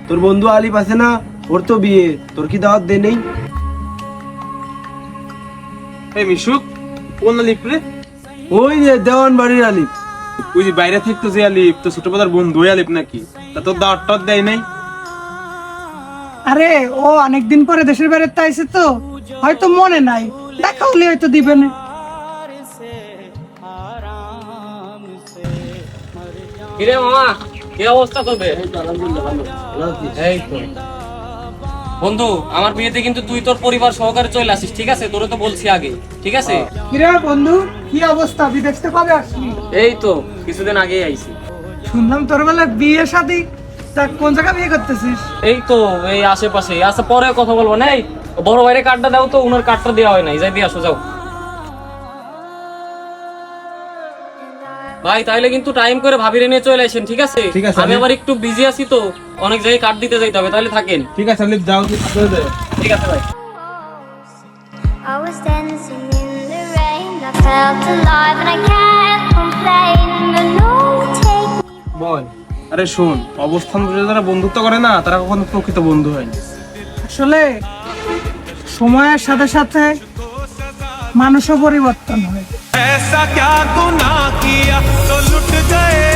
তোর বন্ধু আলিফ আছে না, ওর তো বিয়ে, তোর কি দাওয়াত দে নেই? এই মিশুক, কোন আলিফ রে? ওই যে দেওয়ান বাড়ির আলিফ। ওই যে বাইরে থাকতো যে আলিফ, তো ছোটবেলার বন্ধু ওই আলিফ নাকি? তা তোর দাওয়াত টাওয়াত দেয় নাই? আরে ও অনেকদিন পরে দেশের বাইরে আইছে তো, হয়তো মনে নাই, দেখা হলে হয়তো দিবে না। কিরে মামা, কি অবস্থা তোর? এই তো বন্ধু, আমার বিয়েতে কিন্তু তুই তোর পরিবার সহকারে চলে আসিস, ঠিক আছে? তোরে তো বলছি আগে, ঠিক আছে? কিরে বন্ধু, কি অবস্থা? বিদেশ থেকে কবে আসলি? এই তো কিছুদিন আগেই আইছি। শুনলাম তোর বেলা বিয়ে শাদী, তা কোন জায়গায় বিয়ে করতেছিস? এই তো এই আশেপাশে আছে, পরে কথা বলবো না। এই বড় ভাইরে কার্ডটা দাও তো, উনার কার্ডটা দেওয়া হয় নাই, যাই দিয়ে আসো যাও। ভাই তাইলে কিন্তু টাইম করে ভাবিরে নিয়ে চলে আসেন, ঠিক আছে? ঠিক আছে, আমি আবার একটু বিজি আছি তো, অনেক জায়গায় কার্ড দিতে যাইতে হবে, তাহলে থাকেন। ঠিক আছে আলিফ, যাও ঠিক আছে ভাই। I was dancing in the rain, I felt alive and I can't complain, but no take me. বল। আরে শোন, অবস্থান বুঝে যারা বন্ধুত্ব করে না, তারা কখনো প্রকৃত বন্ধু হয় না। আসলে সময়ের সাথে সাথে মানুষও পরিবর্তন হয়। ऐसा क्या गुनाह किया तो लुट गए